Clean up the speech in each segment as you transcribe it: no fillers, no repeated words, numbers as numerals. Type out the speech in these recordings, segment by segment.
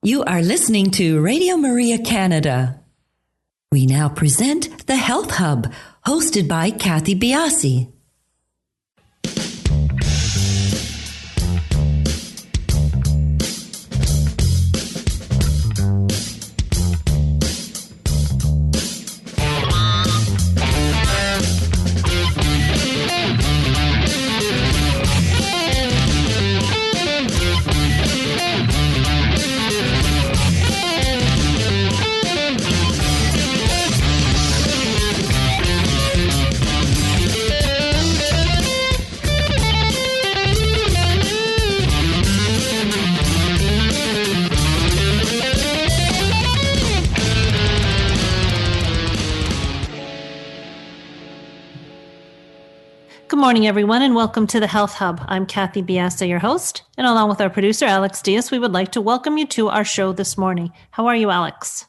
You are listening to Radio Maria Canada. We now present the Health Hub, hosted by Kathy Biasi. Good morning, everyone, and welcome to the Health Hub. I'm Kathy Biasi, your host, and along with our producer, Alex Diaz, we would like to welcome you to our show this morning. How are you, Alex?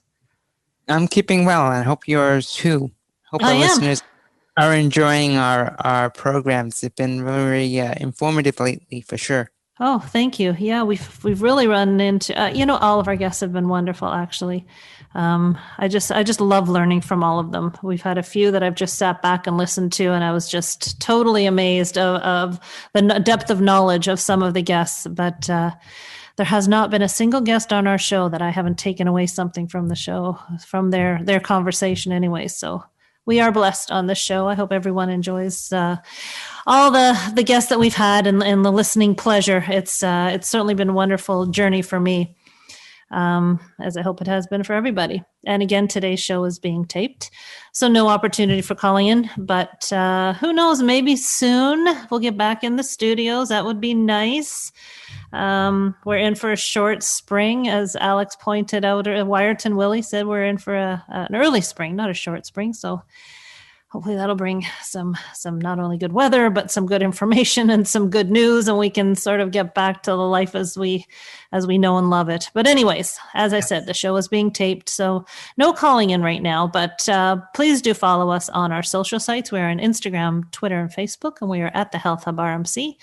I'm keeping well, and I hope yours too. Hope our listeners are enjoying our programs. They've been very informative lately, for sure. Oh, thank you. Yeah, we've really run into, all of our guests have been wonderful, actually. I just love learning from all of them. We've had a few that I've just sat back and listened to, and I was just totally amazed of the depth of knowledge of some of the guests. But there has not been a single guest on our show that I haven't taken away something from the show, from their conversation anyway. So we are blessed on this show. I hope everyone enjoys all the guests that we've had and the listening pleasure. It's certainly been a wonderful journey for me, as I hope it has been for everybody. And again, today's show is being taped, so no opportunity for calling in. But who knows, maybe soon we'll get back in the studios. That would be nice. We're in for a short spring, as Alex pointed out. Wyerton Willie said we're in for an early spring, not a short spring. So hopefully that'll bring some not only good weather, but some good information and some good news, and we can sort of get back to the life as we know and love it. But anyways, as I said, the show is being taped, so no calling in right now, but please do follow us on our social sites. We're on Instagram, Twitter, and Facebook, and we are at the Health Hub RMC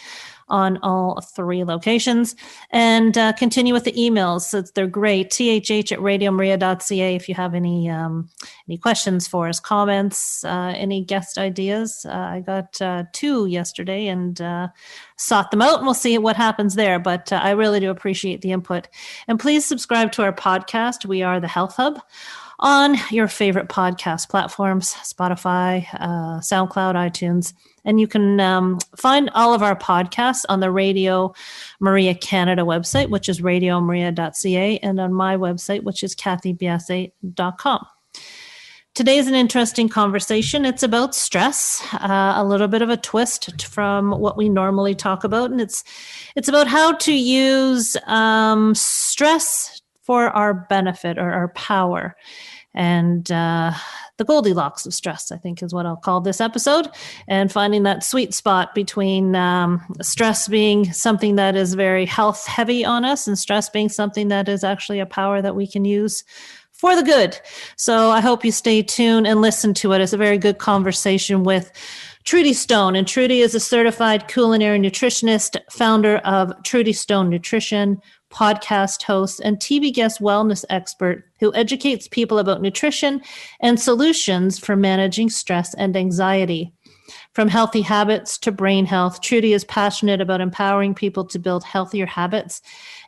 on all three locations. And continue with the emails. So they're great. thh@radiomaria.ca if you have any questions for us, comments, any guest ideas. I got 2 yesterday and sought them out, and we'll see what happens there. But I really do appreciate the input. And please subscribe to our podcast. We are the Health Hub on your favorite podcast platforms, Spotify, SoundCloud, iTunes. And you can find all of our podcasts on the Radio Maria Canada website, which is radiomaria.ca, and on my website, which is kathybiasi.com. Today is an interesting conversation. It's about stress, a little bit of a twist from what we normally talk about. And it's about how to use stress for our benefit or our power. And the Goldilocks of stress, I think, is what I'll call this episode, and finding that sweet spot between stress being something that is very health heavy on us and stress being something that is actually a power that we can use for the good. So I hope you stay tuned and listen to it. It's a very good conversation with Trudy Stone. And Trudy is a certified culinary nutritionist, founder of Trudy Stone Nutrition, podcast host, and TV guest wellness expert who educates people about nutrition and solutions for managing stress and anxiety. From healthy habits to brain health, Trudy is passionate about empowering people to build healthier habits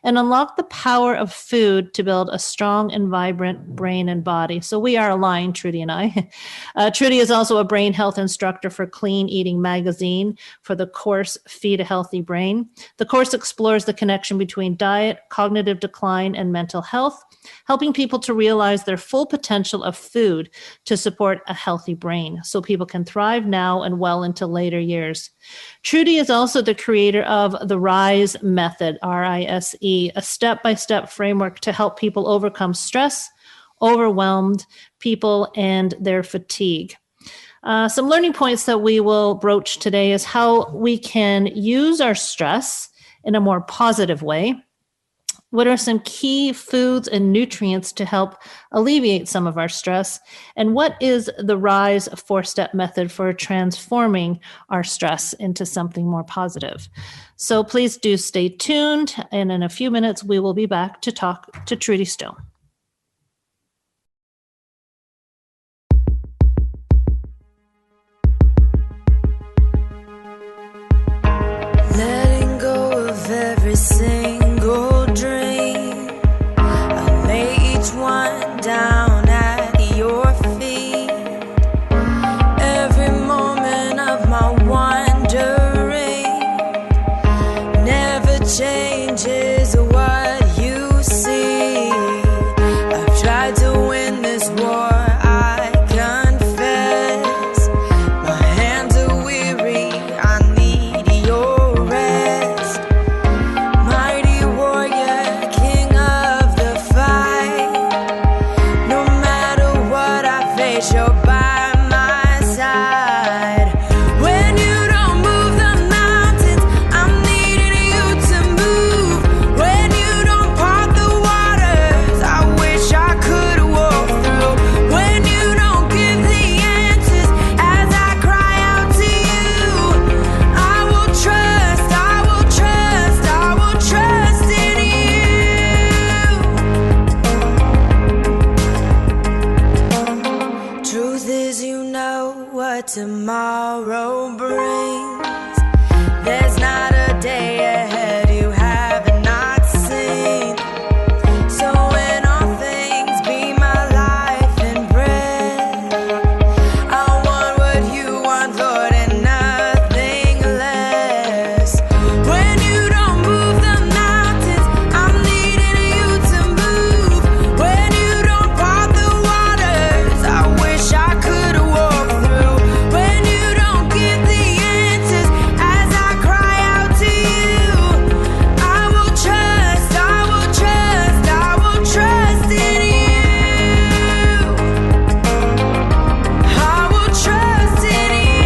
and unlock the power of food to build a strong and vibrant brain and body. So we are aligned, Trudy and I. Trudy is also a brain health instructor for Clean Eating Magazine for the course Feed a Healthy Brain. The course explores the connection between diet, cognitive decline, and mental health, helping people to realize their full potential of food to support a healthy brain so people can thrive now and well into later years. Trudy is also the creator of the RISE method, RISE, a step-by-step framework to help people overcome stress, overwhelmed people, and their fatigue. Some learning points that we will broach today is how we can use our stress in a more positive way, What are some key foods and nutrients to help alleviate some of our stress? And what is the RISE 4-step method for transforming our stress into something more positive? So please do stay tuned. And in a few minutes, we will be back to talk to Trudy Stone. Letting go of every single dream, I lay each one down at your feet. Every moment of my wandering never changes what you see. I've tried to win this war, I confess. My hands are weary, I need your rest. Mighty warrior, king of the fight. No matter what I face, you're by my side. When you don't move the mountains, I'm needing you to move. When you don't part the waters, I wish I could walk through. When you don't give the answers as I cry out to you, I will trust, I will trust, I will trust in you. Truth is, you know what tomorrow brings. There's not a day ahead you have not seen. So in all things, be my life and breath. I want what you want, Lord, and nothing less. When you don't move the mountains, I'm needing you to move. When you don't part the waters, I wish I could walk through. When you don't give the answers as I cry out to you, I will trust, I will trust, I will trust in you. I will trust in you.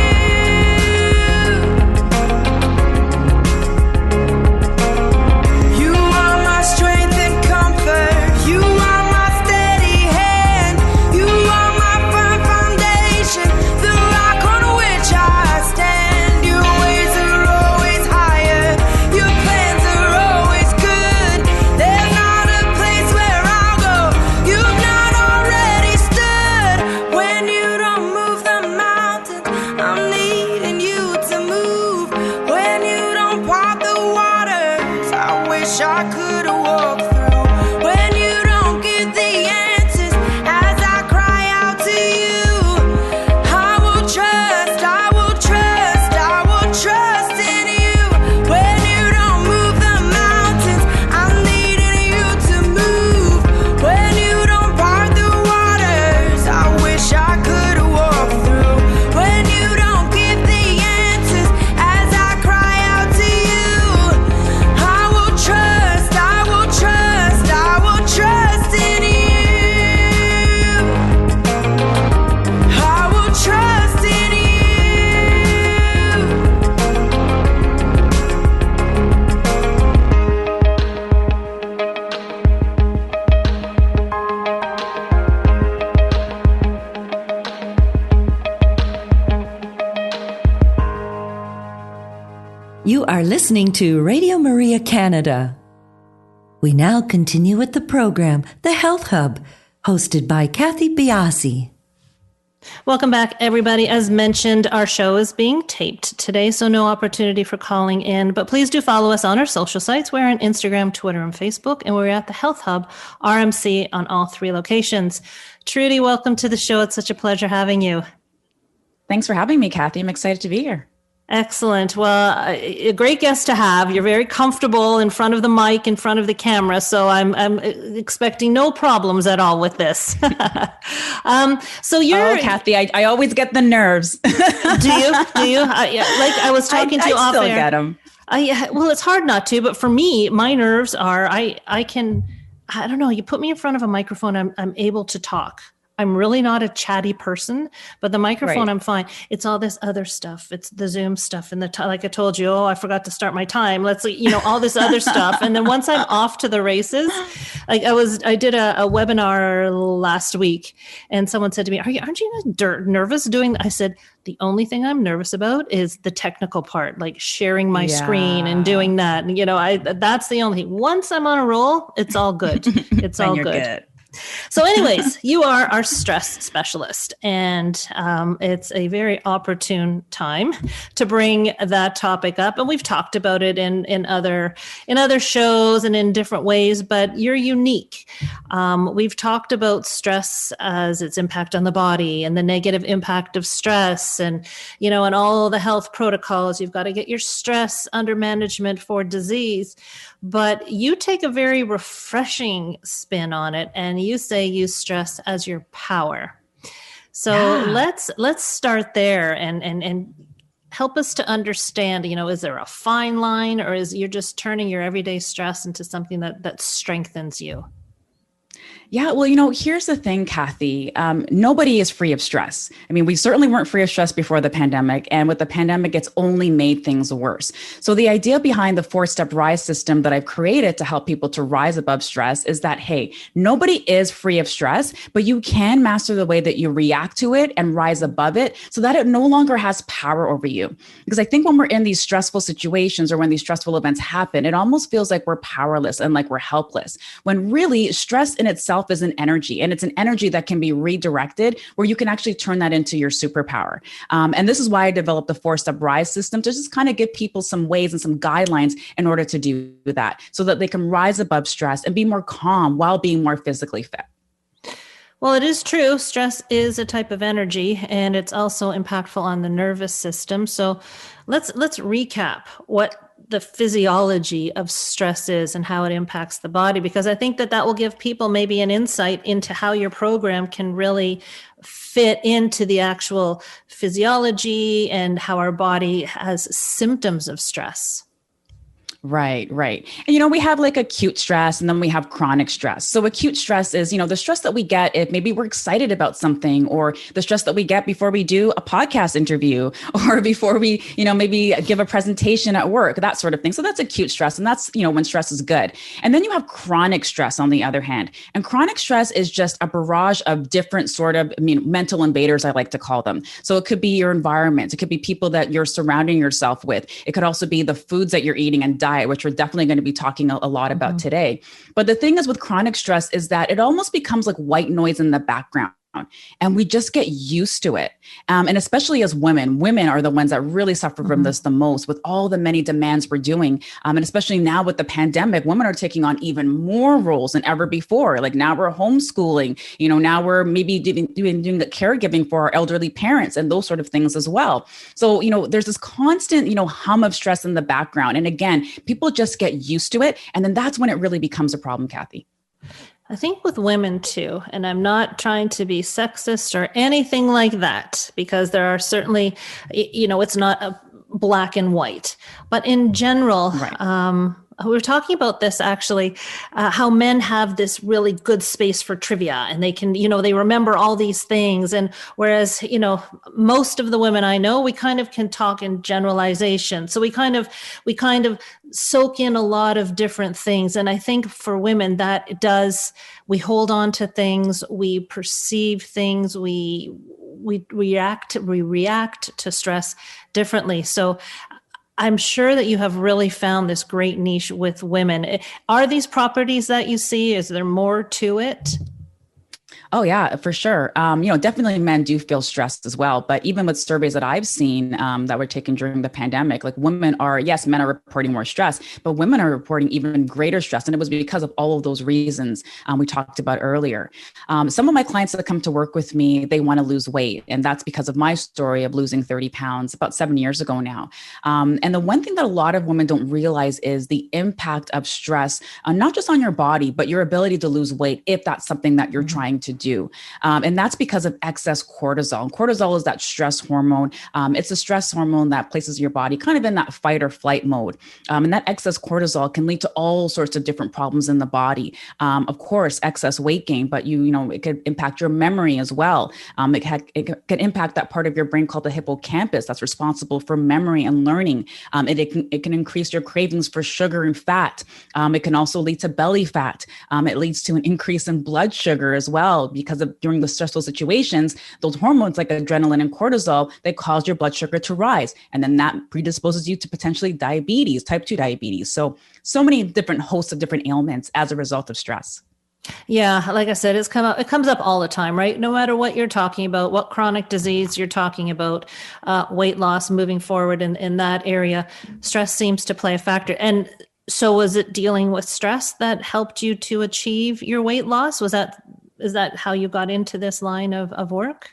You are my strength and comfort. You are my steady hand. You are my firm foundation, the rock on which I stand. Your ways are always higher. Your plans are always good. There's not a place where I'll go you've not already stood. When you don't move the mountains, I'm needing you to move. When you don't part the waters, I wish I could walk through. When you don't give the answers as I cry out to you, I will trust, I will trust, I will trust in you. When you don't move the mountains, I'm needing you to move. When you don't part the waters, I wish I could walk through. When you don't give the answers as I cry out to you, I will trust, I will trust, I will trust in you. I will trust in you. You are listening to Radio Maria Canada. We now continue with the program, The Health Hub, hosted by Kathy Biasi. Welcome back, everybody. As mentioned, our show is being taped today, so no opportunity for calling in. But please do follow us on our social sites. We're on Instagram, Twitter, and Facebook, and we're at the Health Hub, RMC, on all 3 locations. Trudy, welcome to the show. It's such a pleasure having you. Thanks for having me, Kathy. I'm excited to be here. Excellent. Well, a great guest to have. You're very comfortable in front of the mic, in front of the camera, so I'm expecting no problems at all with this. So you're Kathy. I always get the nerves. Do you? Like I was talking to you off air. I still get them. Well, it's hard not to, but for me, my nerves are. I don't know. You put me in front of a microphone, I'm able to talk. I'm really not a chatty person, but the microphone, Right. I'm fine. It's all this other stuff. It's the Zoom stuff and like I told you, I forgot to start my time. Let's, all this other stuff. And then once I'm off to the races, like I did a webinar last week and someone said to me, aren't you nervous doing that? I said, the only thing I'm nervous about is the technical part, like sharing my screen and doing that. And, that's the only thing. Once I'm on a roll, it's all good. It's all good. So anyways, you are our stress specialist, and it's a very opportune time to bring that topic up. And we've talked about it in other shows and in different ways, but you're unique. We've talked about stress as its impact on the body and the negative impact of stress and all the health protocols. You've got to get your stress under management for disease. But you take a very refreshing spin on it, and you say use stress as your power. So let's start there and help us to understand, is there a fine line, or is you're just turning your everyday stress into something that strengthens you? Yeah, well, here's the thing, Kathy. Nobody is free of stress. I mean, we certainly weren't free of stress before the pandemic. And with the pandemic, it's only made things worse. So the idea behind the 4-step rise system that I've created to help people to rise above stress is that, hey, nobody is free of stress, but you can master the way that you react to it and rise above it so that it no longer has power over you. Because I think when we're in these stressful situations or when these stressful events happen, it almost feels like we're powerless and like we're helpless, when really stress in itself is an energy, and it's an energy that can be redirected where you can actually turn that into your superpower. And this is why I developed the 4-step rise system to just kind of give people some ways and some guidelines in order to do that so that they can rise above stress and be more calm while being more physically fit. Well, it is true. Stress is a type of energy, and it's also impactful on the nervous system. So let's recap what the physiology of stress is and how it impacts the body, because I think that will give people maybe an insight into how your program can really fit into the actual physiology and how our body has symptoms of stress. Right. And, we have like acute stress and then we have chronic stress. So acute stress is, the stress that we get if maybe we're excited about something, or the stress that we get before we do a podcast interview, or before we, maybe give a presentation at work, that sort of thing. So that's acute stress. And that's, when stress is good. And then you have chronic stress on the other hand. And chronic stress is just a barrage of different sort of, mental invaders, I like to call them. So it could be your environment. It could be people that you're surrounding yourself with. It could also be the foods that you're eating and diet, which we're definitely going to be talking a lot about today. But the thing is with chronic stress is that it almost becomes like white noise in the background. And we just get used to it. And especially as women are the ones that really suffer from this the most with all the many demands we're doing. And especially now with the pandemic, women are taking on even more roles than ever before. Like now we're homeschooling, now we're maybe doing the caregiving for our elderly parents and those sort of things as well. So, there's this constant, hum of stress in the background. And again, people just get used to it. And then that's when it really becomes a problem, Kathy. I think with women too, and I'm not trying to be sexist or anything like that, because there are certainly, it's not a black and white, but in general, right. We were talking about this actually, how men have this really good space for trivia and they can, they remember all these things. And whereas, most of the women I know, we kind of can talk in generalization. So we kind of soak in a lot of different things. And I think for women that it does, we hold on to things, we perceive things, we react to stress differently. So I'm sure that you have really found this great niche with women. Are these properties that you see? Is there more to it? Oh, yeah, for sure. Definitely men do feel stressed as well. But even with surveys that I've seen that were taken during the pandemic, like men are reporting more stress, but women are reporting even greater stress. And it was because of all of those reasons we talked about earlier. Some of my clients that come to work with me, they want to lose weight. And that's because of my story of losing 30 pounds about 7 years ago now. And the one thing that a lot of women don't realize is the impact of stress, not just on your body, but your ability to lose weight if that's something that you're trying to do. do. And that's because of excess cortisol. And cortisol is that stress hormone. It's a stress hormone that places your body kind of in that fight or flight mode. And that excess cortisol can lead to all sorts of different problems in the body. Of course, excess weight gain, but it could impact your memory as well. It can impact that part of your brain called the hippocampus that's responsible for memory and learning. It can increase your cravings for sugar and fat. It can also lead to belly fat. It leads to an increase in blood sugar as well, because during the stressful situations, those hormones like adrenaline and cortisol, they cause your blood sugar to rise. And then that predisposes you to potentially diabetes, type 2 diabetes. So many different hosts of different ailments as a result of stress. Yeah, like I said, it comes up all the time, right? No matter what you're talking about, what chronic disease you're talking about, weight loss, moving forward in that area, stress seems to play a factor. And so was it dealing with stress that helped you to achieve your weight loss? Is that how you got into this line of work?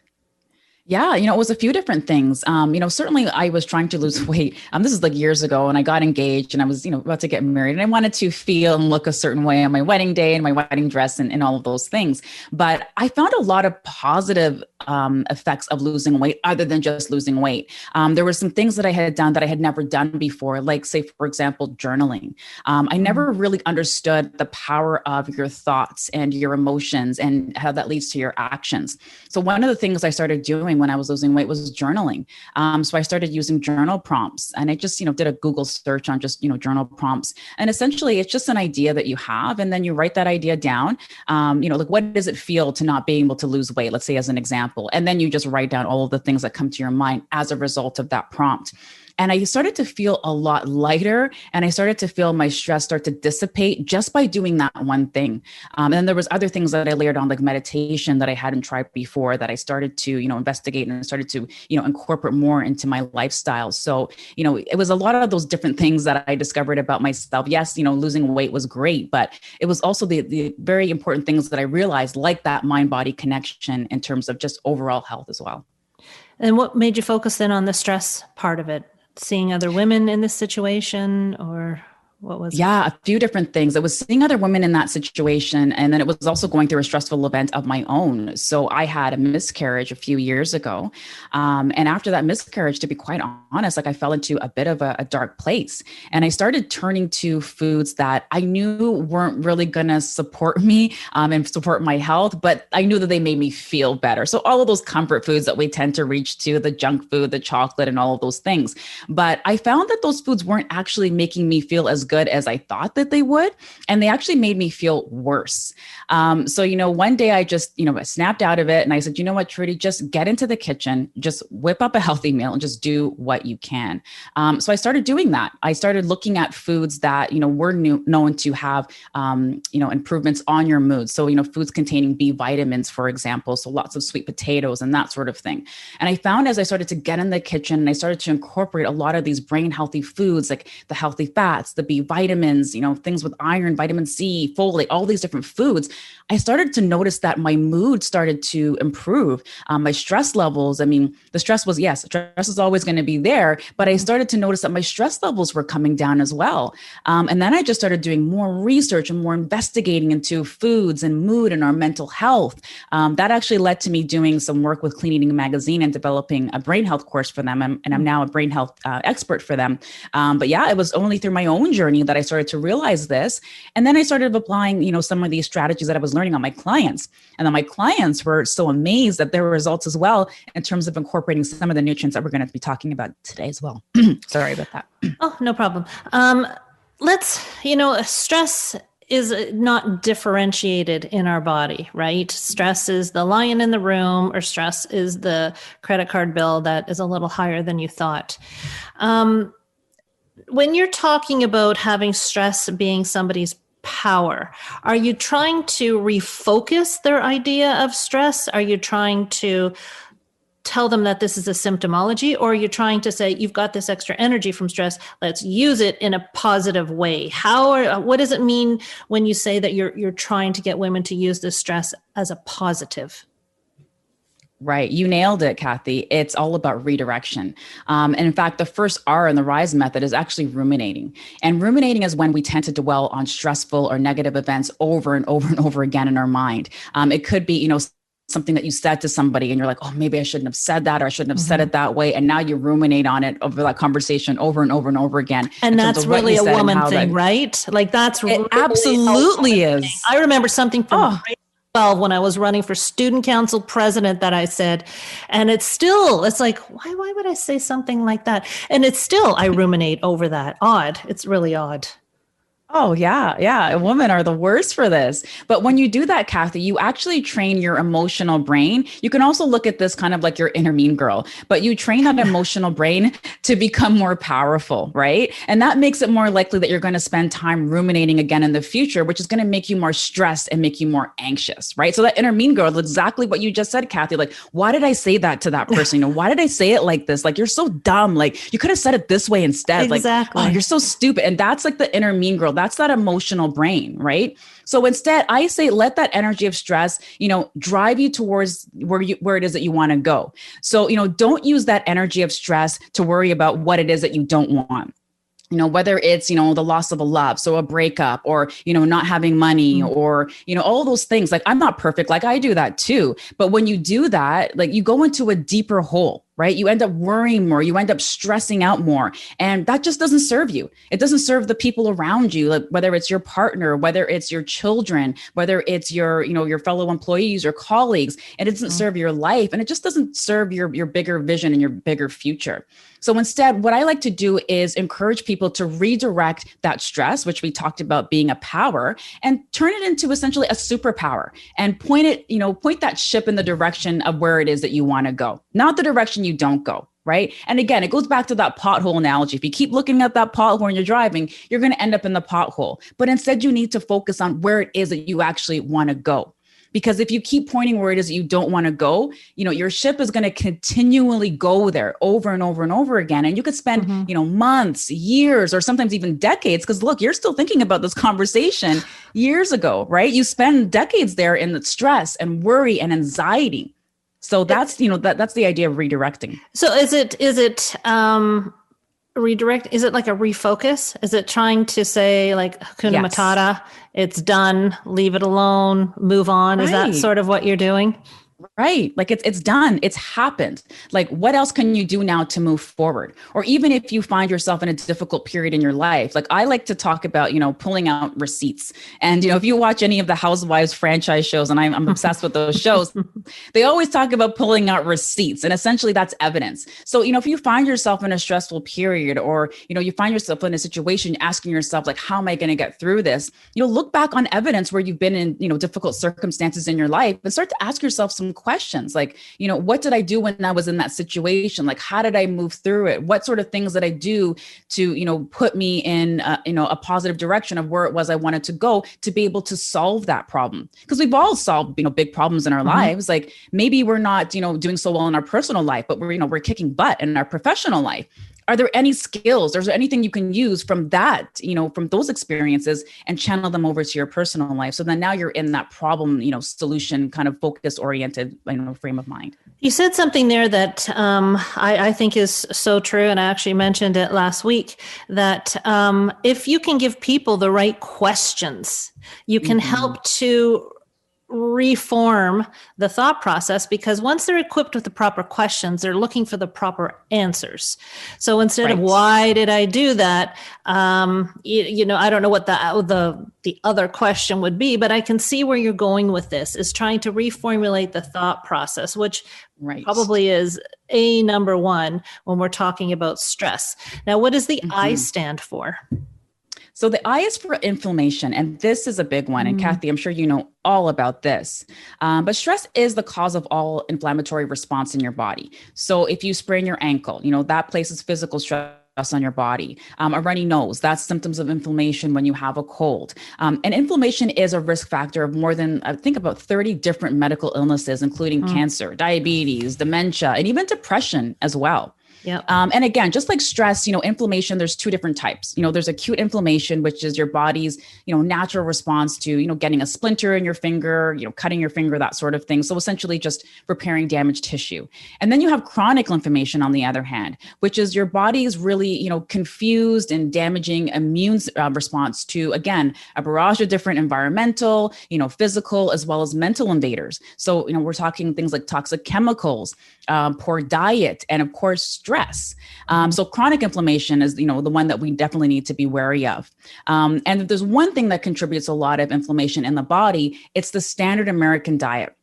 Yeah, it was a few different things. Certainly I was trying to lose weight. This is like years ago, and I got engaged and I was, about to get married, and I wanted to feel and look a certain way on my wedding day and my wedding dress and all of those things. But I found a lot of positive effects of losing weight other than just losing weight. There were some things that I had done that I had never done before, like say, for example, journaling. I never really understood the power of your thoughts and your emotions and how that leads to your actions. So one of the things I started doing when I was losing weight was journaling. So I started using journal prompts, and I just, did a Google search on just, journal prompts. And essentially it's just an idea that you have, and then you write that idea down. Like what does it feel to not be able to lose weight? Let's say as an example, and then you just write down all of the things that come to your mind as a result of that prompt. And I started to feel a lot lighter, and I started to feel my stress start to dissipate just by doing that one thing. And then there was other things that I layered on, like meditation, that I hadn't tried before, that I started to, investigate and started to, incorporate more into my lifestyle. So, it was a lot of those different things that I discovered about myself. Yes, losing weight was great, but it was also the very important things that I realized, like that mind-body connection in terms of just overall health as well. And what made you focus then on the stress part of it? Seeing other women in this situation, or what was it? Yeah, a few different things. It was seeing other women in that situation. And then it was also going through a stressful event of my own. So I had a miscarriage a few years ago. And after that miscarriage, to be quite honest, I fell into a bit of a dark place. And I started turning to foods that I knew weren't really going to support me and support my health, but I knew that they made me feel better. So all of those comfort foods that we tend to reach to, the junk food, the chocolate, and all of those things. But I found that those foods weren't actually making me feel as good as I thought that they would. And they actually made me feel worse. So one day I just, I snapped out of it and I said, you know what, Trudy, just get into the kitchen, just whip up a healthy meal and just do what you can. So I started doing that. I started looking at foods that, were known to have, improvements on your mood. So, foods containing B vitamins, for example, so lots of sweet potatoes and that sort of thing. And I found as I started to get in the kitchen and I started to incorporate a lot of these brain healthy foods, like the healthy fats, the B vitamins, things with iron, vitamin C, folate, all these different foods, I started to notice that my mood started to improve. My stress levels, the stress was, yes, stress is always going to be there, but I started to notice that my stress levels were coming down as well. And then I just started doing more research and more investigating into foods and mood and our mental health. That actually led to me doing some work with Clean Eating Magazine and developing a brain health course for them. And I'm now a brain health expert for them. But yeah, it was only through my own journey that I started to realize this. And then I started applying, some of these strategies that I was learning on my clients. And then my clients were so amazed at their results as well, in terms of incorporating some of the nutrients that we're going to be talking about today as well. Sorry about that. Oh, no problem. Stress is not differentiated in our body, right? Stress is the lion in the room, or stress is the credit card bill that is a little higher than you thought. When you're talking about having stress being somebody's power, are you trying to refocus their idea of stress? Are you trying to tell them that this is a symptomology, or are you trying to say, you've got this extra energy from stress, let's use it in a positive way? What does it mean when you say that you're trying to get women to use this stress as a positive? Right. You nailed it, Kathy. It's all about redirection. And in fact, the first R in the RISE method is actually ruminating. And ruminating is when we tend to dwell on stressful or negative events over and over and over again in our mind. It could be, something that you said to somebody and you're like, oh, maybe I shouldn't have said that, or I shouldn't have said it that way. And now you ruminate on it over that conversation over and over and over again. And that's really a woman thing, right? Like that's really absolutely is. I remember something from grade 12 when I was running for student council president that I said, and it's like, why would I say something like that? And it's still, I ruminate over that. Odd. It's really odd. Oh, yeah. Yeah. Women are the worst for this. But when you do that, Kathy, you actually train your emotional brain. You can also look at this kind of like your inner mean girl, but you train that emotional brain to become more powerful, right? And that makes it more likely that you're going to spend time ruminating again in the future, which is going to make you more stressed and make you more anxious, right? So that inner mean girl is exactly what you just said, Kathy. Like, why did I say that to that person? Why did I say it like this? Like, you're so dumb. Like, you could have said it this way instead. Exactly. Like, oh, you're so stupid. And that's like the inner mean girl. That's that emotional brain, right? So instead, I say, let that energy of stress, drive you towards where it is that you want to go. So, don't use that energy of stress to worry about what it is that you don't want. Whether it's, the loss of a love, so a breakup, or, not having money, or, all those things. Like, I'm not perfect. Like, I do that too. But when you do that, like, you go into a deeper hole, right? You end up worrying more, you end up stressing out more. And that just doesn't serve you. It doesn't serve the people around you, like whether it's your partner, whether it's your children, whether it's your, your fellow employees or colleagues. And it doesn't serve your life. And it just doesn't serve your bigger vision and your bigger future. So instead, what I like to do is encourage people to redirect that stress, which we talked about being a power, and turn it into essentially a superpower, and point that ship in the direction of where it is that you want to go, not the direction you don't go. Right. And again, it goes back to that pothole analogy. If you keep looking at that pothole when you're driving, you're going to end up in the pothole. But instead, you need to focus on where it is that you actually want to go. Because if you keep pointing where it is that you don't want to go, your ship is going to continually go there over and over and over again. And you could spend, months, years, or sometimes even decades. Because look, you're still thinking about this conversation years ago, right? You spend decades there in the stress and worry and anxiety. So that's, that's the idea of redirecting. So is it redirect? Is it like a refocus? Is it trying to say like Hakuna Matata, it's done, leave it alone, move on? Right. Is that sort of what you're doing? Right. Like it's done. It's happened. Like, what else can you do now to move forward? Or even if you find yourself in a difficult period in your life, like I like to talk about, pulling out receipts. And, if you watch any of the Housewives franchise shows, and I'm obsessed with those shows, they always talk about pulling out receipts. And essentially that's evidence. So, if you find yourself in a stressful period, or, you find yourself in a situation asking yourself, like, how am I going to get through this? You'll look back on evidence where you've been in, difficult circumstances in your life, and start to ask yourself some questions like, what did I do when I was in that situation? Like, how did I move through it? What sort of things did I do to, put me in, a positive direction of where it was I wanted to go to be able to solve that problem? Because we've all solved, big problems in our lives. Like maybe we're not, doing so well in our personal life, but we're kicking butt in our professional life. Are there any skills? Is there anything you can use from that, from those experiences and channel them over to your personal life? So then now you're in that problem, solution kind of focus oriented, frame of mind. You said something there that I think is so true. And I actually mentioned it last week, that if you can give people the right questions, you can help to reform the thought process, because once they're equipped with the proper questions, they're looking for the proper answers. So instead of why did I do that? I don't know what the other question would be, but I can see where you're going with this, is trying to reformulate the thought process, which probably is number one when we're talking about stress. Now, what does the I stand for? So the I is for inflammation, and this is a big one. And Kathy, I'm sure you know all about this. But stress is the cause of all inflammatory response in your body. So if you sprain your ankle, that places physical stress on your body. A runny nose, that's symptoms of inflammation when you have a cold. And inflammation is a risk factor of more than, I think, about 30 different medical illnesses, including cancer, diabetes, dementia, and even depression as well. Yep. And again, just like stress, inflammation, there's two different types. There's acute inflammation, which is your body's, natural response to, getting a splinter in your finger, cutting your finger, that sort of thing. So essentially just repairing damaged tissue. And then you have chronic inflammation on the other hand, which is your body's really, confused and damaging immune response to, again, a barrage of different environmental, physical, as well as mental invaders. So, we're talking things like toxic chemicals, poor diet, and of course, stress. So chronic inflammation is, the one that we definitely need to be wary of. And if there's one thing that contributes a lot of inflammation in the body, it's the standard American diet.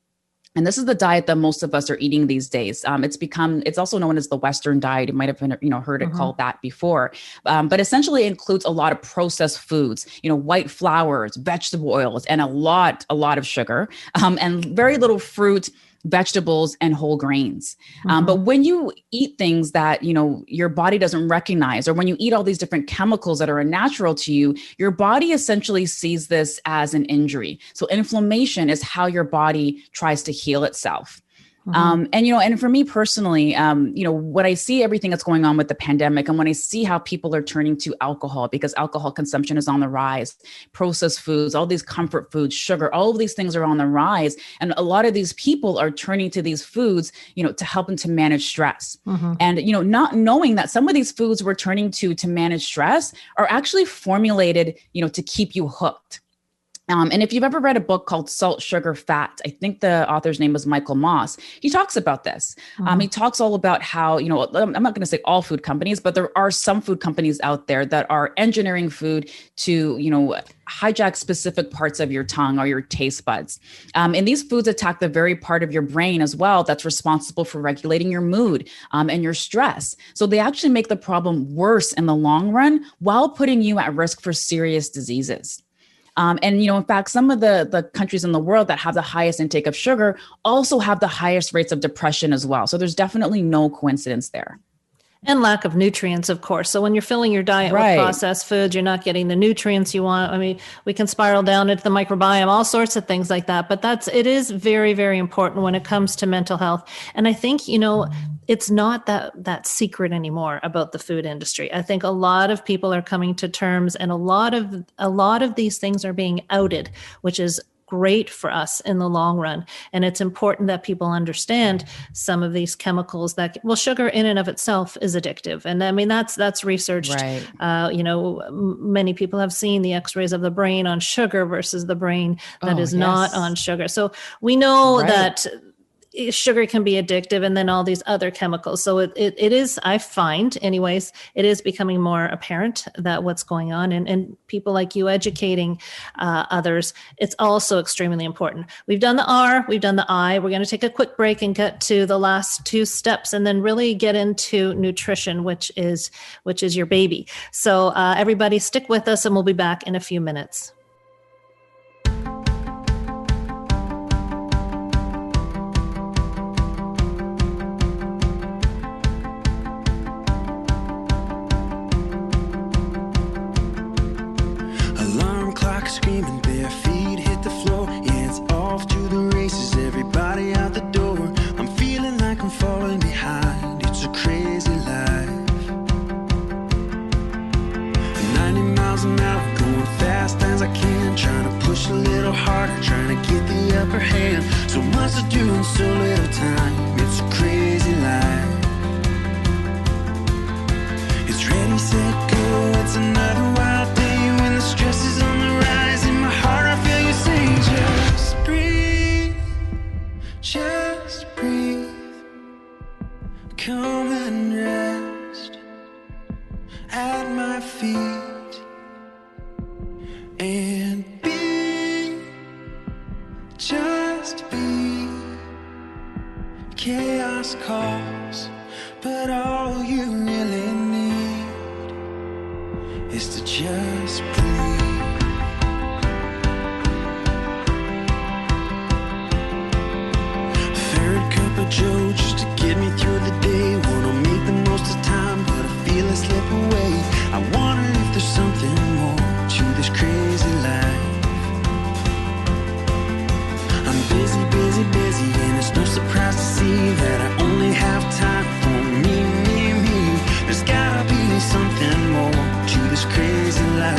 And this is the diet that most of us are eating these days. It's also known as the Western diet. You might have heard it called that before. But essentially it includes a lot of processed foods, white flours, vegetable oils, and a lot of sugar, and very little fruit, vegetables, and whole grains. But when you eat things that, your body doesn't recognize, or when you eat all these different chemicals that are unnatural to you, your body essentially sees this as an injury. So inflammation is how your body tries to heal itself. And for me personally, when I see everything that's going on with the pandemic, and when I see how people are turning to alcohol because alcohol consumption is on the rise, processed foods, all these comfort foods, sugar, all of these things are on the rise. And a lot of these people are turning to these foods, to help them to manage stress. And, not knowing that some of these foods we're turning to manage stress are actually formulated, to keep you hooked. And if you've ever read a book called Salt, Sugar, Fat, I think the author's name was Michael Moss. He talks about this. He talks all about how, I'm not going to say all food companies, but there are some food companies out there that are engineering food to, hijack specific parts of your tongue or your taste buds. And these foods attack the very part of your brain as well that's responsible for regulating your mood and your stress. So they actually make the problem worse in the long run while putting you at risk for serious diseases. In fact, some of the countries in the world that have the highest intake of sugar also have the highest rates of depression as well. So there's definitely no coincidence there. And lack of nutrients, of course. So when you're filling your diet with processed foods, you're not getting the nutrients you want. I mean, we can spiral down into the microbiome, all sorts of things like that. But it is very, very important when it comes to mental health. And I think, it's not that secret anymore about the food industry. I think a lot of people are coming to terms, and a lot of these things are being outed, which is great for us in the long run. And it's important that people understand some of these chemicals sugar in and of itself is addictive. And I mean, that's researched. Right. Many people have seen the x-rays of the brain on sugar versus the brain that is not on sugar. So we know that sugar can be addictive, and then all these other chemicals. So it is, I find anyways, it is becoming more apparent that what's going on, and people like you educating others, it's also extremely important. We've done the R, we've done the I. We're going to take a quick break and get to the last two steps, and then really get into nutrition, which is your baby. So everybody stick with us, and we'll be back in a few minutes. Screaming, bare feet hit the floor. Yeah, it's off to the races, everybody out the door. I'm feeling like I'm falling behind. It's a crazy life. 90 miles an hour, going fast as I can, trying to push a little harder, trying to get the upper hand. So much to do in so little time. It's a crazy life. It's ready, set, go. It's another wild day when the stress is on the rise. Just breathe, come and rest at my feet and just be. Chaos calls, but all you really need is to just breathe. Joe, just to get me through the day. Wanna make the most of time, but I feel it slip away. I wonder if there's something more to this crazy life. I'm busy, busy, busy, and it's no surprise to see that I only have time for me. something more to this crazy life.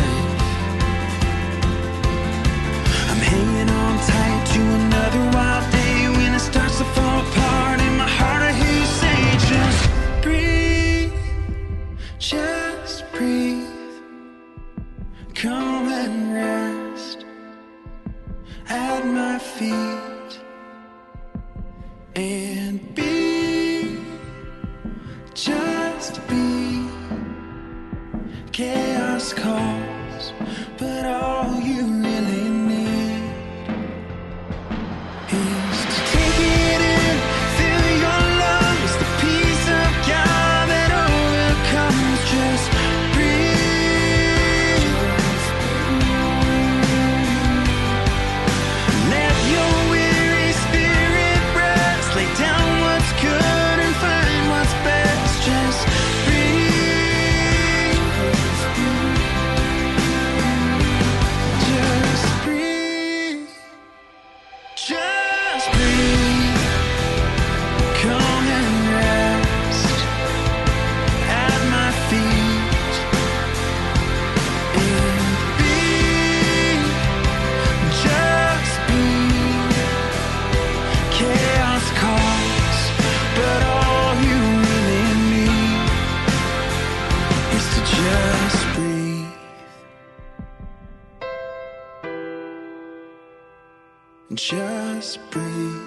I'm hanging on tight to another wild day when it starts to fall apart in my heart. I hear you say, just breathe, just breathe. Come and rest at my feet and be, just be. Chaos calls, but all you really need is to take it in, fill your lungs, the peace of God that overcomes. Just breathe. Let your weary spirit rest. Lay down what's good and find what's best. Just breathe. Just breathe. Just breathe. Come and rest at my feet and be, just be. Chaos calls, but all you really need is to just breathe. Just breathe.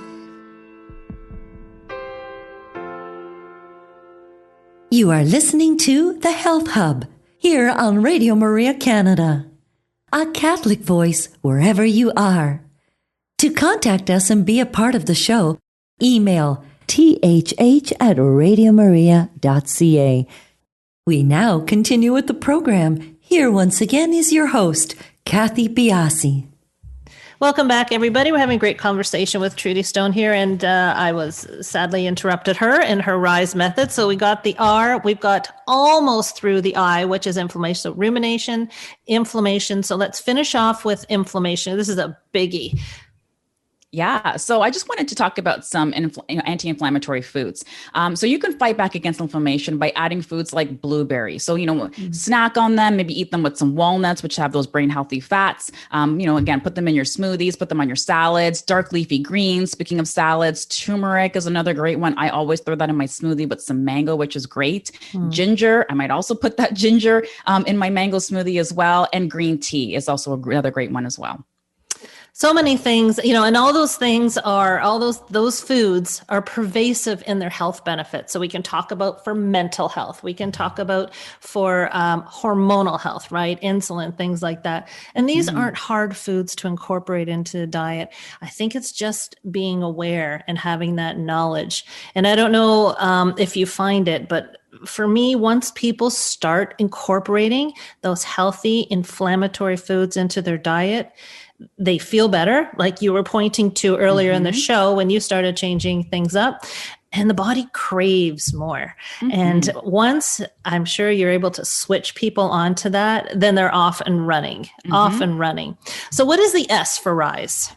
You are listening to The Health Hub here on Radio Maria Canada, a Catholic voice wherever you are. To contact us and be a part of the show, email thh@radiomaria.ca. We now continue with the program. Here once again is your host, Kathy Biasi. Welcome back, everybody. We're having a great conversation with Trudy Stone here, and I was sadly interrupted her in her RISE method. So we got the R, we've got almost through the I, which is inflammation. So rumination, inflammation. So let's finish off with inflammation. This is a biggie. Yeah. So I just wanted to talk about some anti-inflammatory foods. So you can fight back against inflammation by adding foods like blueberries. So, snack on them, maybe eat them with some walnuts, which have those brain healthy fats. Again, put them in your smoothies, put them on your salads, dark leafy greens. Speaking of salads, turmeric is another great one. I always throw that in my smoothie with some mango, which is great. Ginger, I might also put that ginger in my mango smoothie as well. And green tea is also another great one as well. So many things, and all those things are, all those foods are pervasive in their health benefits. So we can talk about for mental health. We can talk about for hormonal health, right? Insulin, things like that. And these aren't hard foods to incorporate into the diet. I think it's just being aware and having that knowledge. And I don't know if you find it, but for me, once people start incorporating those healthy inflammatory foods into their diet, they feel better, like you were pointing to earlier in the show when you started changing things up, and the body craves more. And once I'm sure you're able to switch people onto that, then they're off and running. So what is the S for RISE?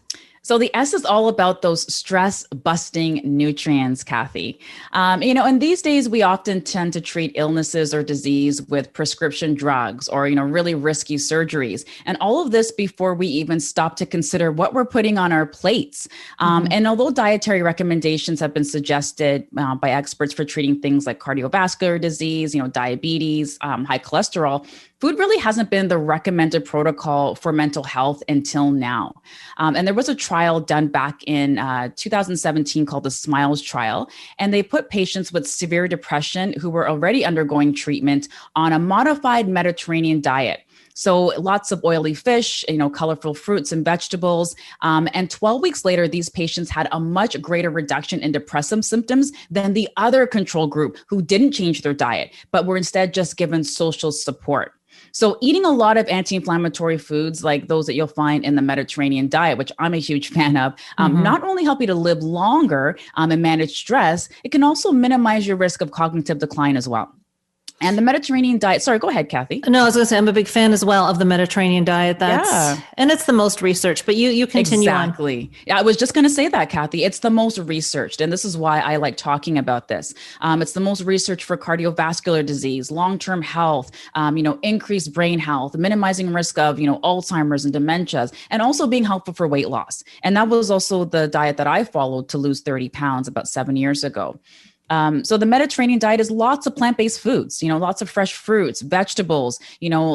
So the S is all about those stress-busting nutrients, Kathy. And these days we often tend to treat illnesses or disease with prescription drugs or, really risky surgeries. And all of this before we even stop to consider what we're putting on our plates. And although dietary recommendations have been suggested by experts for treating things like cardiovascular disease, diabetes, high cholesterol, food really hasn't been the recommended protocol for mental health until now. And there was a trial done back in 2017 called the SMILES trial. And they put patients with severe depression who were already undergoing treatment on a modified Mediterranean diet. So lots of oily fish, colorful fruits and vegetables. And 12 weeks later, these patients had a much greater reduction in depressive symptoms than the other control group who didn't change their diet, but were instead just given social support. So eating a lot of anti-inflammatory foods like those that you'll find in the Mediterranean diet, which I'm a huge fan of, not only help you to live longer and manage stress, it can also minimize your risk of cognitive decline as well. And the Mediterranean diet, sorry, go ahead, Kathy. No, I was going to say, I'm a big fan as well of the Mediterranean diet. And it's the most researched, but you continue on. Exactly. Yeah, I was just going to say that, Kathy. It's the most researched. And this is why I like talking about this. It's the most researched for cardiovascular disease, long-term health, increased brain health, minimizing risk of, Alzheimer's and dementias, and also being helpful for weight loss. And that was also the diet that I followed to lose 30 pounds about 7 years ago. So the Mediterranean diet is lots of plant-based foods, lots of fresh fruits, vegetables,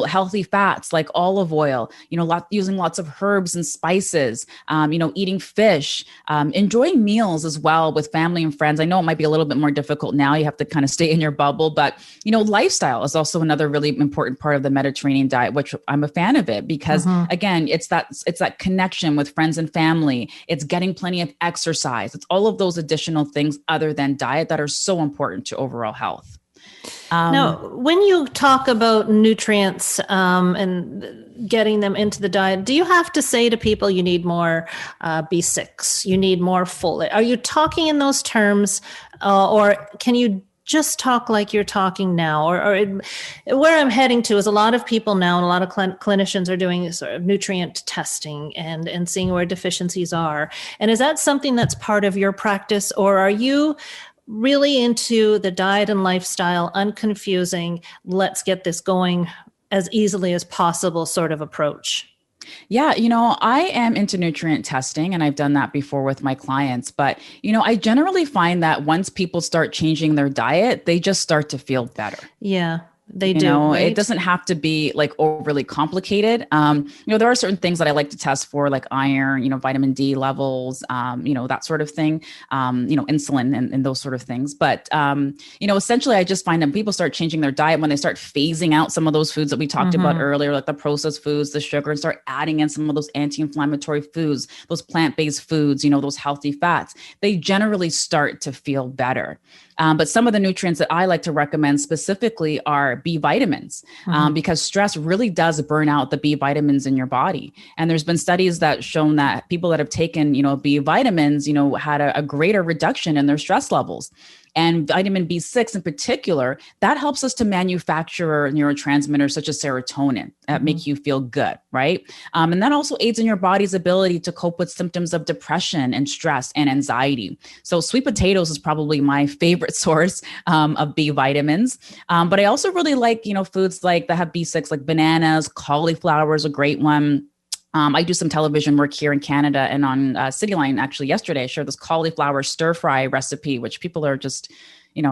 healthy fats like olive oil, using lots of herbs and spices, eating fish, enjoying meals as well with family and friends. I know it might be a little bit more difficult now. You have to kind of stay in your bubble, but, lifestyle is also another really important part of the Mediterranean diet, which I'm a fan of it because again, it's that connection with friends and family. It's getting plenty of exercise. It's all of those additional things other than diet that are so important to overall health. Now, when you talk about nutrients and getting them into the diet, do you have to say to people you need more B6, you need more folate? Are you talking in those terms or can you just talk like you're talking now? Or where I'm heading to is a lot of people now and a lot of clinicians are doing sort of nutrient testing and seeing where deficiencies are. And is that something that's part of your practice, or are you really into the diet and lifestyle, unconfusing, let's get this going as easily as possible sort of approach? Yeah, I am into nutrient testing and I've done that before with my clients, but, I generally find that once people start changing their diet, they just start to feel better. Yeah. They do. Right? It doesn't have to be like overly complicated. There are certain things that I like to test for, like iron, vitamin D levels, that sort of thing, insulin and those sort of things. But, essentially, I just find that people start changing their diet when they start phasing out some of those foods that we talked about earlier, like the processed foods, the sugar, and start adding in some of those anti-inflammatory foods, those plant-based foods, those healthy fats. They generally start to feel better. But some of the nutrients that I like to recommend specifically are B vitamins, because stress really does burn out the B vitamins in your body. And there's been studies that shown that people that have taken, B vitamins, had a greater reduction in their stress levels. And vitamin B6 in particular, that helps us to manufacture neurotransmitters such as serotonin that make you feel good, right? And that also aids in your body's ability to cope with symptoms of depression and stress and anxiety. So sweet potatoes is probably my favorite source of B vitamins. But I also really like, foods like that have B6, like bananas, cauliflower is a great one. I do some television work here in Canada, and on Cityline, actually yesterday, I shared this cauliflower stir fry recipe, which people are just,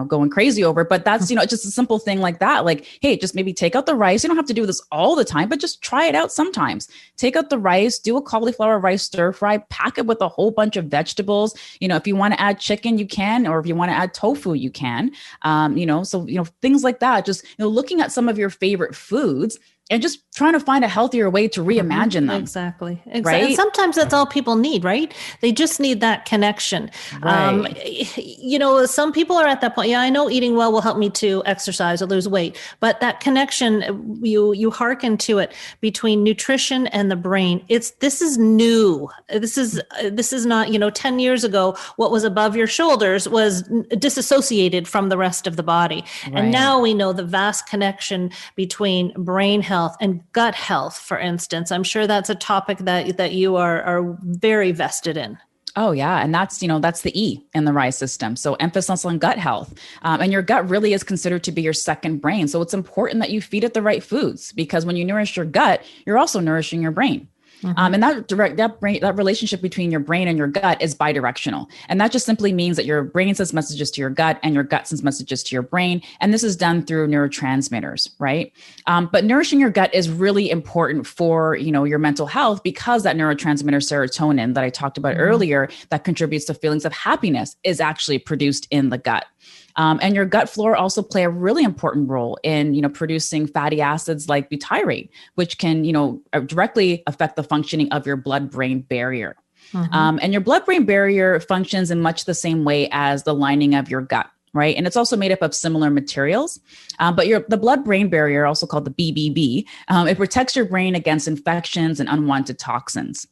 going crazy over. But that's, just a simple thing like that. Like, hey, just maybe take out the rice. You don't have to do this all the time, but just try it out sometimes. Take out the rice, do a cauliflower rice stir fry, pack it with a whole bunch of vegetables. If you want to add chicken, you can, or if you want to add tofu, you can. So things like that. Just, looking at some of your favorite foods and just trying to find a healthier way to reimagine them. Exactly. Right? And sometimes that's all people need, right? They just need that connection. Right. Some people are at that point. Yeah, I know eating well will help me to exercise or lose weight, but that connection, you hearken to it between nutrition and the brain. This is new. This is not, 10 years ago, what was above your shoulders was disassociated from the rest of the body. Right. And now we know the vast connection between brain health and gut health, for instance. I'm sure that's a topic that you are very vested in. Oh yeah. And that's the E in the RISE system. So emphasis on gut health. And your gut really is considered to be your second brain. So it's important that you feed it the right foods, because when you nourish your gut, you're also nourishing your brain. And that relationship between your brain and your gut is bidirectional. And that just simply means that your brain sends messages to your gut and your gut sends messages to your brain. And this is done through neurotransmitters, right? But nourishing your gut is really important for, your mental health, because that neurotransmitter serotonin that I talked about earlier, that contributes to feelings of happiness, is actually produced in the gut. And your gut flora also play a really important role in, producing fatty acids like butyrate, which can, directly affect the functioning of your blood-brain barrier. And your blood-brain barrier functions in much the same way as the lining of your gut, right? And it's also made up of similar materials. But the blood-brain barrier, also called the BBB, it protects your brain against infections and unwanted toxins.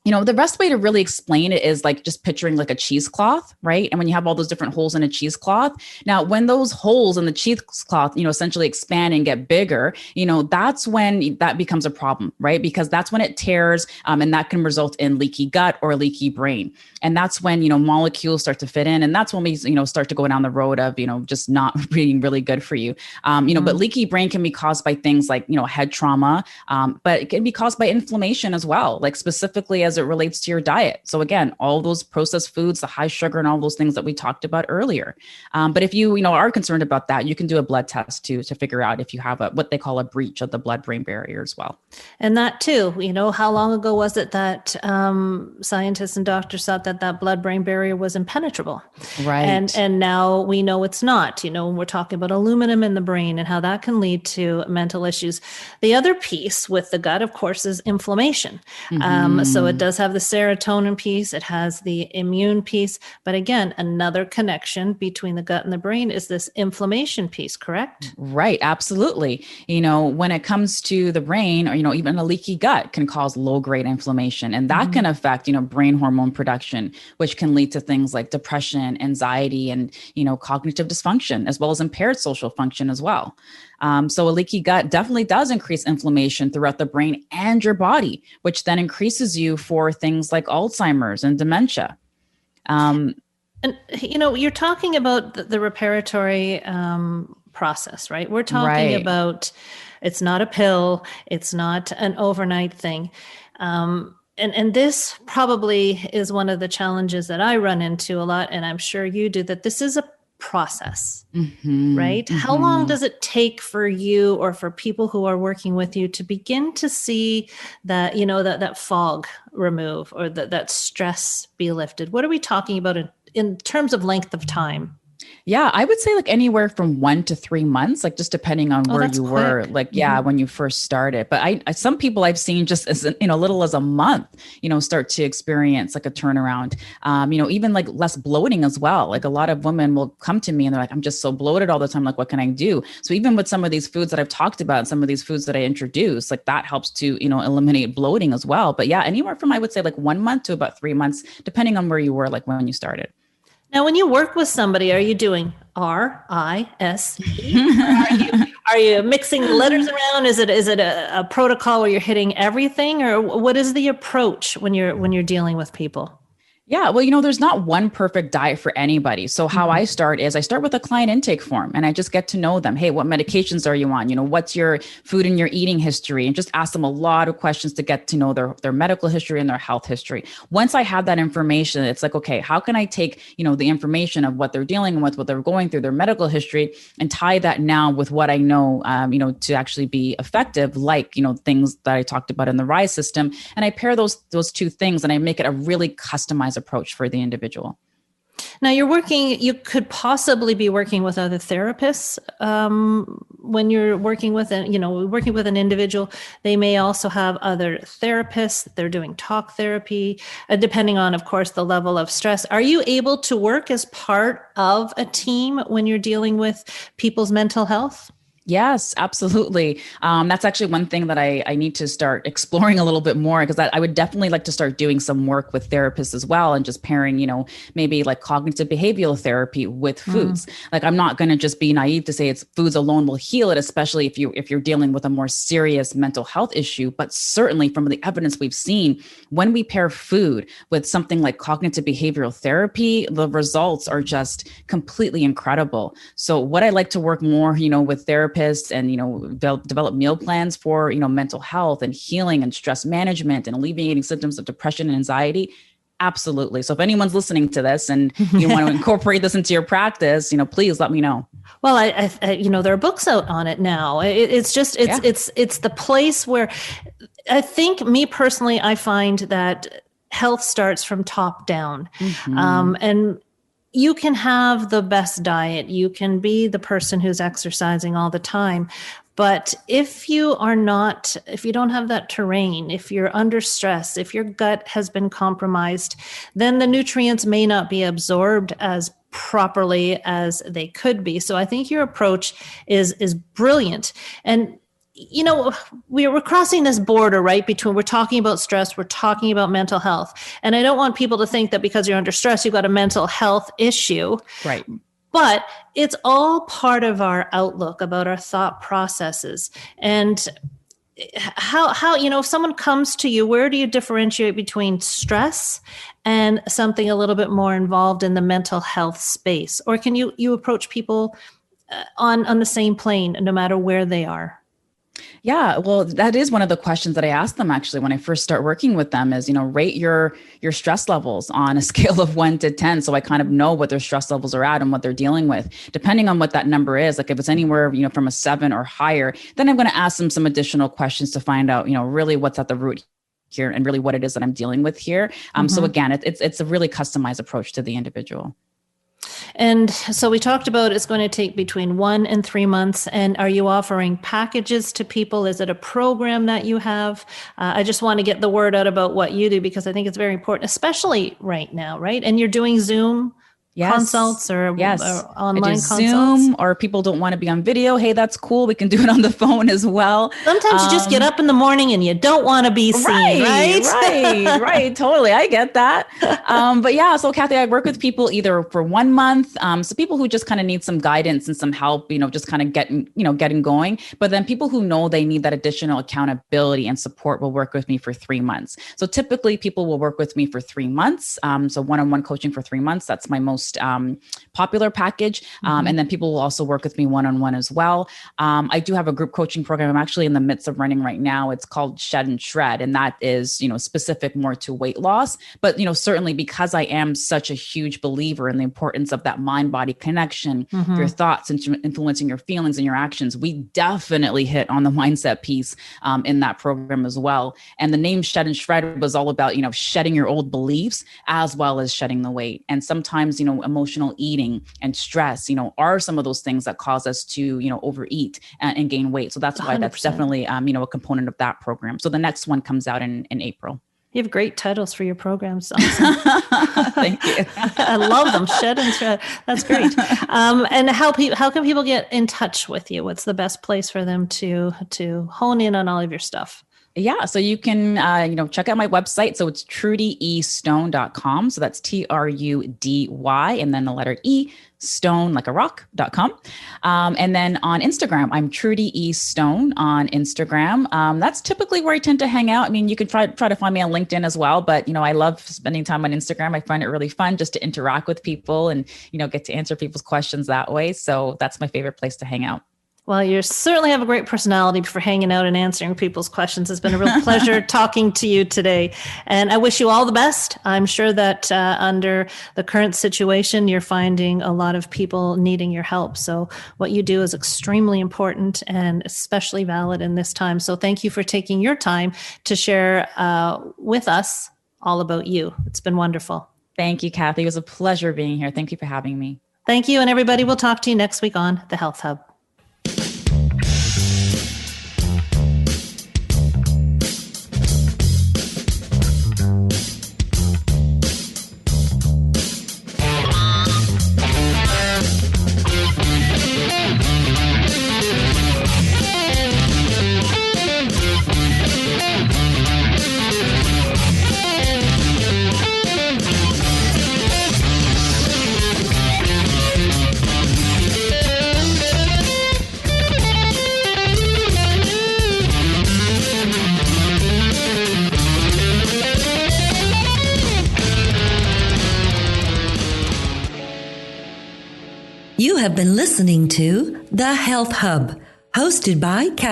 The best way to really explain it is like just picturing like a cheesecloth, right? And when you have all those different holes in a cheesecloth, now when those holes in the cheesecloth, essentially expand and get bigger, that's when that becomes a problem, right? Because that's when it tears, and that can result in leaky gut or leaky brain. And that's when, molecules start to fit in. And that's when we, start to go down the road of, just not being really good for you. But leaky brain can be caused by things like, head trauma, but it can be caused by inflammation as well, like specifically as it relates to your diet. So again, all those processed foods, the high sugar and all those things that we talked about earlier. But if you, are concerned about that, you can do a blood test to figure out if you have what they call a breach of the blood-brain barrier as well. And that too, how long ago was it that scientists and doctors thought that blood-brain barrier was impenetrable? Right. And now we know it's not, when we're talking about aluminum in the brain and how that can lead to mental issues. The other piece with the gut, of course, is inflammation. So it does have the serotonin piece, it has the immune piece, but again, another connection between the gut and the brain is this inflammation piece, correct? Right, absolutely. When it comes to the brain, or even a leaky gut can cause low-grade inflammation, and that can affect brain hormone production, which can lead to things like depression, anxiety, and cognitive dysfunction, as well as impaired social function as well. So a leaky gut definitely does increase inflammation throughout the brain and your body, which then increases you for things like Alzheimer's and dementia. And, you're talking about the reparatory process, right? We're talking about, it's not a pill, it's not an overnight thing. And this probably is one of the challenges that I run into a lot, and I'm sure you do, that this is a process, right? How long does it take for you or for people who are working with you to begin to see that, that fog remove or that stress be lifted? What are we talking about in terms of length of time? Yeah, I would say like anywhere from 1 to 3 months, like just depending on where you were, like, when you first started. But some people I've seen just as, little as a month, start to experience like a turnaround, even like less bloating as well. Like a lot of women will come to me and they're like, I'm just so bloated all the time. Like, what can I do? So even with some of these foods that I've talked about, and some of these foods that I introduce, like that helps to, eliminate bloating as well. But yeah, anywhere from, I would say like 1 month to about 3 months, depending on where you were, like when you started. Now, when you work with somebody, are you doing RISE? Are you mixing the letters around? Is it a protocol where you're hitting everything, or what is the approach when you're dealing with people? Yeah, well, there's not one perfect diet for anybody. So how I start with a client intake form, and I just get to know them. Hey, what medications are you on? What's your food and your eating history? And just ask them a lot of questions to get to know their medical history and their health history. Once I have that information, it's like, okay, how can I take, the information of what they're dealing with, what they're going through, their medical history, and tie that now with what I know, to actually be effective, like, things that I talked about in the RISE system. And I pair those two things and I make it a really customized approach for the individual. Now you could possibly be working with other therapists when you're working with an individual. They may also have other therapists. They're doing talk therapy, depending on, of course, the level of stress. Are you able to work as part of a team when you're dealing with people's mental health? Yes, absolutely. That's actually one thing that I need to start exploring a little bit more, because I would definitely like to start doing some work with therapists as well, and just pairing, maybe like cognitive behavioral therapy with foods. Like, I'm not going to just be naive to say it's foods alone will heal it, especially if you're dealing with a more serious mental health issue. But certainly from the evidence we've seen, when we pair food with something like cognitive behavioral therapy, the results are just completely incredible. So what I like to work more, with therapists and, develop meal plans for, mental health and healing and stress management and alleviating symptoms of depression and anxiety. Absolutely. So if anyone's listening to this and you want to incorporate this into your practice, please let me know. Well, I there are books out on it now. It's the place where I think, me personally, I find that health starts from top down. And you can have the best diet. You can be the person who's exercising all the time. But if you don't have that terrain, if you're under stress, if your gut has been compromised, then the nutrients may not be absorbed as properly as they could be. So I think your approach is brilliant. And we're crossing this border, right? Between, we're talking about stress, we're talking about mental health. And I don't want people to think that because you're under stress, you've got a mental health issue. Right. But it's all part of our outlook about our thought processes. And how if someone comes to you, where do you differentiate between stress and something a little bit more involved in the mental health space? Or can you approach people on the same plane, no matter where they are? Yeah, well, that is one of the questions that I ask them actually when I first start working with them is, rate your stress levels on a scale of 1 to 10. So I kind of know what their stress levels are at and what they're dealing with. Depending on what that number is, like if it's anywhere, from a 7 or higher, then I'm going to ask them some additional questions to find out, really what's at the root here and really what it is that I'm dealing with here. So again, it's a really customized approach to the individual. And so we talked about it's going to take between 1 and 3 months. And are you offering packages to people? Is it a program that you have? I just want to get the word out about what you do, because I think it's very important, especially right now, right? And you're doing Zoom consults or online consults? Zoom, or people don't want to be on video. Hey, that's cool. We can do it on the phone as well. Sometimes you just get up in the morning and you don't want to be seen, right? Right. Totally. I get that. But yeah, so Kathy, I work with people either for 1 month. So people who just kind of need some guidance and some help, just kind of getting going. But then people who know they need that additional accountability and support will work with me for 3 months. So typically people will work with me for 3 months. So one-on-one coaching for 3 months. That's my most popular package. And then people will also work with me one-on-one as well. I do have a group coaching program I'm actually in the midst of running right now. It's called Shed and Shred. And that is, specific more to weight loss. But, certainly because I am such a huge believer in the importance of that mind-body connection, your thoughts influencing your feelings and your actions, we definitely hit on the mindset piece in that program as well. And the name Shed and Shred was all about, shedding your old beliefs as well as shedding the weight. And sometimes, emotional eating and stress, are some of those things that cause us to, overeat and gain weight. So that's why 100%. That's definitely, a component of that program. So the next one comes out in April. You have great titles for your programs. Awesome. Thank you. I love them. Shed and Shred. That's great. And how can people get in touch with you? What's the best place for them to hone in on all of your stuff? Yeah. So you can, check out my website. So it's trudyestone.com. So that's TRUDY and then the letter E, stone like a rock.com. And then on Instagram, I'm Trudy E. Stone on Instagram. That's typically where I tend to hang out. I mean, you can try to find me on LinkedIn as well, but, I love spending time on Instagram. I find it really fun just to interact with people and, get to answer people's questions that way. So that's my favorite place to hang out. Well, you certainly have a great personality for hanging out and answering people's questions. It's been a real pleasure talking to you today. And I wish you all the best. I'm sure that under the current situation, you're finding a lot of people needing your help. So what you do is extremely important and especially valid in this time. So thank you for taking your time to share with us all about you. It's been wonderful. Thank you, Kathy. It was a pleasure being here. Thank you for having me. Thank you. And everybody, we'll talk to you next week on The Health Hub. You have been listening to The Health Hub, hosted by Kathy